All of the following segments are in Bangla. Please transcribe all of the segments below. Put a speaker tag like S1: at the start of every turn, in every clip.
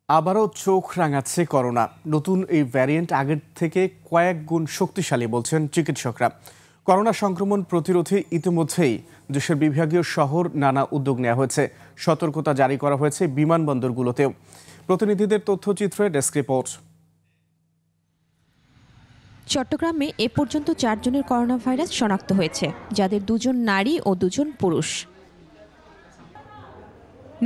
S1: আবারও চোখ রাঙাচ্ছে করোনা। নতুন এই ভ্যারিয়েন্ট আগের থেকে কয়েক গুণ শক্তিশালী বলছেন চিকিৎসকরা। করোনা সংক্রমণ প্রতিরোধে ইতিমধ্যেই দেশের বিভাগীয় শহর নানা উদ্যোগ নেওয়া হয়েছে। সতর্কতা জারি করা হয়েছে বিমানবন্দরগুলোতেও। প্রতিনিধিদের তথ্যচিত্রে ডেস্ক রিপোর্ট।
S2: চট্টগ্রামে এ পর্যন্ত 4 জনের করোনা ভাইরাস শনাক্ত হয়েছে, যাদের 2 জন নারী ও 2 জন পুরুষ।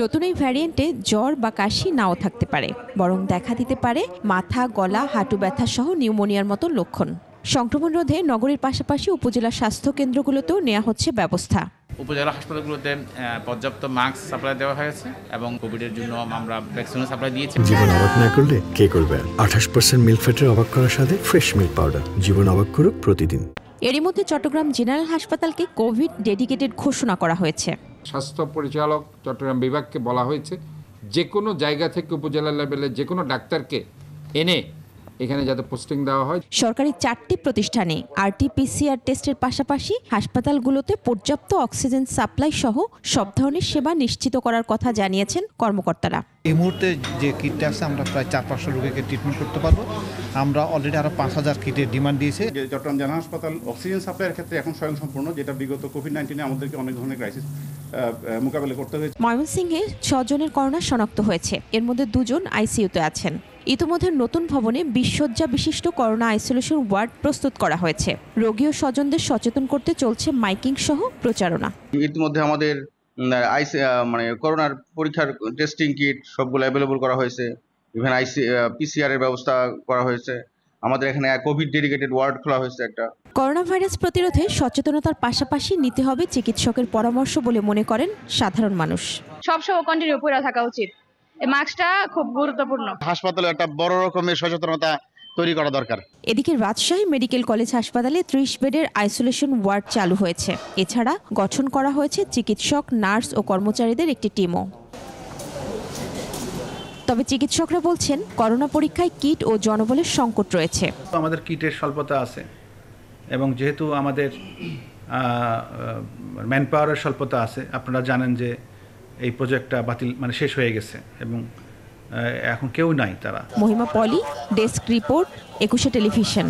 S2: নতুন এই ভ্যারিয়েন্টে জ্বর বা কাশি নাও থাকতে পারে, বরং দেখা দিতে পারে মাথা, গলা, হাঁটু ব্যথা সহ নিউমোনিয়ার মতো লক্ষণ। সংক্রমণ রোধে নগরীর পাশাপাশি উপজেলা স্বাস্থ্য কেন্দ্রগুলোতেও নেওয়া হচ্ছে ব্যবস্থা।
S3: উপজেলা হাসপাতালগুলোতে পর্যাপ্ত মাস্ক সাপ্লাই দেওয়া হয়েছে এবং কোভিডের জন্য আমরা ভ্যাকসিনও সাপ্লাই দিয়েছি।
S4: জীবন অবাক না করলে কে করবে? 28% মিল্ক ফ্যাটের অবাক করার সাথে ফ্রেশ মিল্ক পাউডার। জীবন অবাক করুক প্রতিদিন।
S2: এরই মধ্যে চট্টগ্রাম জেনারেল হাসপাতালকে কোভিড ডেডিকেটেড ঘোষণা করা হয়েছে।
S5: স্বাস্থ্য পরিচালক চট্টগ্রাম বিভাগকে বলা হয়েছে যে কোনো জায়গা থেকে উপজেলা লেভেলে যে কোনো ডাক্তারকে এনে এখানে যাতে পোস্টিং দেওয়া হয়।
S2: সরকারি 4টি প্রতিষ্ঠানে RT-PCR টেস্টের পাশাপাশি হাসপাতালগুলোতে পর্যাপ্ত অক্সিজেন সাপ্লাই সহ সব ধরনের সেবা নিশ্চিত করার কথা জানিয়েছেন কর্মকর্তারা।
S6: এই মুহূর্তে যে কিটটা আছে আমরা প্রায় 400-500 রোগীকে ট্রিটমেন্ট করতে পারবো। আমরা অলরেডি আরো 5000 কিটের ডিমান্ড দিয়েছে।
S7: চট্টগ্রাম জেনারেল হাসপাতাল অক্সিজেন সাপ্লাইয়ের ক্ষেত্রে এখন স্বয়ংসম্পূর্ণ, যেটা বিগত কোভিড-19 আমাদেরকে অনেক ধরনের ক্রাইসিস মোকাবেলা করতে হয়েছে।
S2: ময়মনসিংহে 6 জনের করোনা শনাক্ত হয়েছে, এর মধ্যে 2 জন আইসিইউতে আছেন। ইতিমধ্যে নতুন ভবনে 20 শয্যা বিশিষ্ট করোনা আইসোলেশন ওয়ার্ড প্রস্তুত করা হয়েছে। রোগী ও স্বজনদের সচেতন করতে চলছে মাইকিং সহ প্রচারণা।
S8: ইতিমধ্যে আমাদের করোনার পরীক্ষার টেস্টিং কিট সবগুলো অ্যাভেলেবল করা হয়েছে। ইভেন PCR এর ব্যবস্থা করা হয়েছে। আমাদের এখানে কোভিড ডেডিকেটেড ওয়ার্ড খোলা হয়েছে একটা।
S2: করোনা ভাইরাস প্রতিরোধে সচেতনতার পাশাপাশি নিতে হবে চিকিৎসকের পরামর্শ বলে মনে করেন সাধারণ মানুষ।
S9: সবসময় কন্টিনিউ পরে থাকা উচিত। এই মাস্কটা খুব গুরুত্বপূর্ণ।
S8: হাসপাতালে একটা বড় রকমের সচেতনতা তৈরি করা দরকার।
S2: এদিকে রাজশাহী মেডিকেল কলেজ হাসপাতালে 30 বেডের আইসোলেশন ওয়ার্ড চালু হয়েছে। এছাড়া গঠন করা হয়েছে চিকিৎসক, নার্স ও কর্মচারীদের একটি টিমও। তবে চিকিৎসকরা বলছেন করোনা পরীক্ষায় কিট ও জনবলের সংকট রয়েছে।
S10: আমাদের কিটের স্বল্পতা আছে এবং যেহেতু আমাদের ম্যান পাওয়ারের স্বল্পতা আছে, আপনারা জানেন যে এই প্রজেক্টটা বাতিল শেষ হয়ে গেছে এবং এখন কেউ নাই। তারা
S2: মহিমা পলি, ডেস্ক রিপোর্ট, 21 টেলিভিশন।